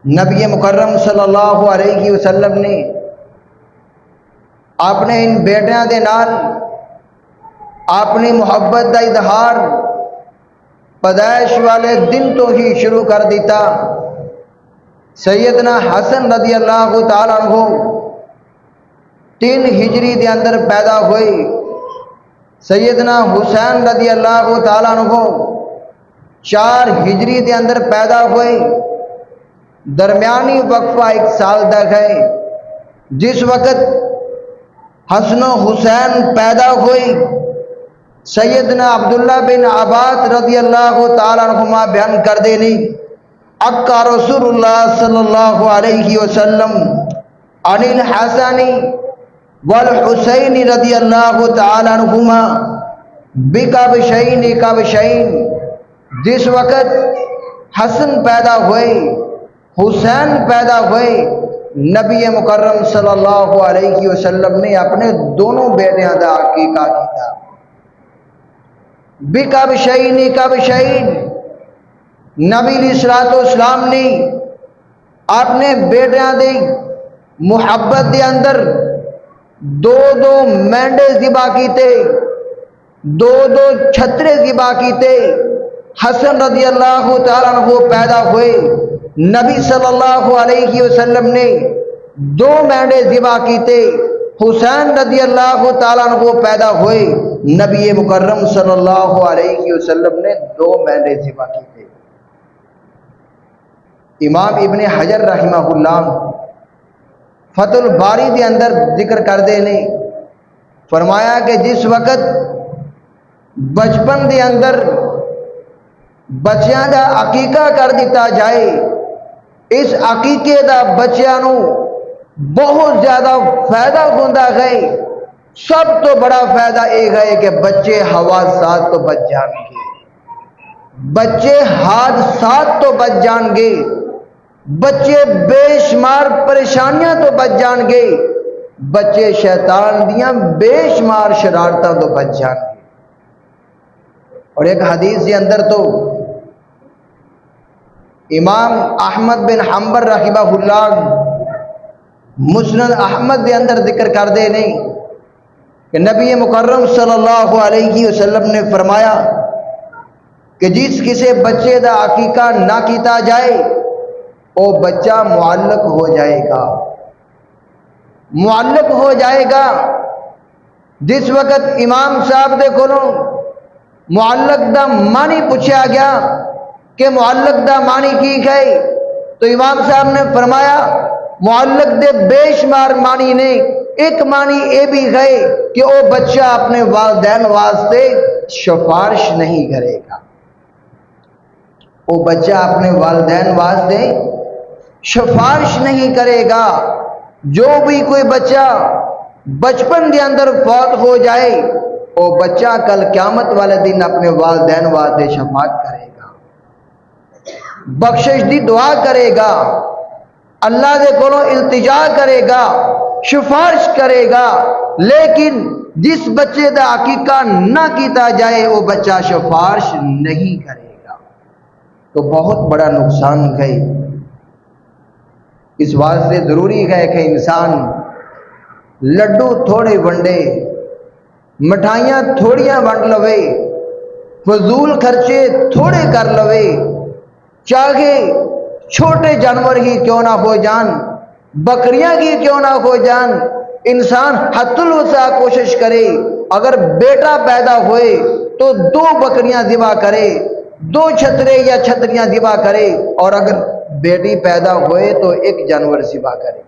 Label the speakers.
Speaker 1: نبی مکرم صلی اللہ علیہ وسلم نے اپنے ان بیٹیاں دے نال اپنی محبت دا اظہار پیدائش والے دن تو ہی شروع کر دیتا۔ سیدنا حسن رضی اللہ تعالیٰ عنہ 3 ہجری دے اندر پیدا ہوئے، سیدنا حسین رضی اللہ تعالیٰ عنہ 4 ہجری دے اندر پیدا ہوئے، درمیانی وقفہ 1 سال تک ہے۔ جس وقت حسن و حسین پیدا ہوئے، سیدنا عبداللہ بن عباس رضی اللہ تعالیٰ عنہما بیان کر دینی اکا رسول اللہ صلی اللہ علیہ وسلم عن الحسن والحسین رضی اللہ تعالیٰ عنہما بکبشین کبشین۔ جس وقت حسن پیدا ہوئے، حسین پیدا ہوئے، نبی مکرم صلی اللہ علیہ وسلم نے اپنے دونوں بیٹیاں دا عقیقہ کیتا۔ بکبشین کبشین، نبی علیہ السلام نے اپنے بیٹیاں دے محبت دے اندر 2 مینڈے ذبح کیتے، 2 چھترے ذبح کیتے۔ حسن رضی اللہ تعالیٰ عنہ پیدا ہوئے، نبی صلی اللہ علیہ وسلم نے 2 مینڈے ذبح کیتے۔ حسین رضی اللہ تعالیٰ عنہ پیدا ہوئے، نبی مکرم صلی اللہ علیہ وسلم نے 2 مینڈے ذبح کیتے۔ امام ابن حجر رحمہ اللہ فتح الباری دے اندر ذکر کر دے نے فرمایا کہ جس وقت بچپن دے اندر بچیاں دا عقیقہ کر دیتا جائے، اس عقیقے دا بچیاں نو بہت زیادہ فائدہ ہوندہ گئے۔ سب تو بڑا فائدہ یہ ہے کہ بچے حوادثات تو بچ جان گے، بچے حادثات تو بچ جان گے، بچے بے شمار پریشانیاں تو بچ جان گے، بچے شیطان دیاں بے شمار شرارتاں تو بچ جان گے۔ اور ایک حدیث کے اندر تو امام احمد بن حنبل رحمہ اللہ مسند احمد کے اندر ذکر کر دے نہیں کہ نبی مکرم صلی اللہ علیہ وسلم نے فرمایا کہ جس کسی بچے دا عقیقہ نہ کیتا جائے وہ بچہ معلق ہو جائے گا، معلق ہو جائے گا۔ جس وقت امام صاحب دے کولوں معلق دا معنی پوچھا گیا کہ معلق دا معنی کی ہے، تو امام صاحب نے فرمایا معلق دے بے شمار معنی نے، ایک معنی یہ بھی ہے کہ وہ بچہ اپنے والدین واسطے سفارش نہیں کرے گا، وہ بچہ اپنے والدین واسطے سفارش نہیں کرے گا۔ جو بھی کوئی بچہ بچپن کے اندر فوت ہو جائے، وہ بچہ کل قیامت والے دن اپنے والدین واسطے شفاعت کرے گا، بخشش دی دعا کرے گا، اللہ دے کولوں التجا کرے گا، سفارش کرے گا۔ لیکن جس بچے دا عقیقہ نہ کیتا جائے وہ بچہ سفارش نہیں کرے گا، تو بہت بڑا نقصان ہے۔ اس واسطے ضروری ہے کہ انسان لڈو تھوڑے ونڈے، مٹھائیاں تھوڑیاں ونڈ لوے، فضول خرچے تھوڑے کر لوے، چاہے چھوٹے جانور ہی کیوں نہ ہو جان، بکریاں ہی کیوں نہ ہو جان، انسان حد الوسع کوشش کرے۔ اگر بیٹا پیدا ہوئے تو 2 بکریاں ذبح کرے، 2 چھترے یا چھتریاں ذبح کرے، اور اگر بیٹی پیدا ہوئے تو 1 جانور ذبح کرے۔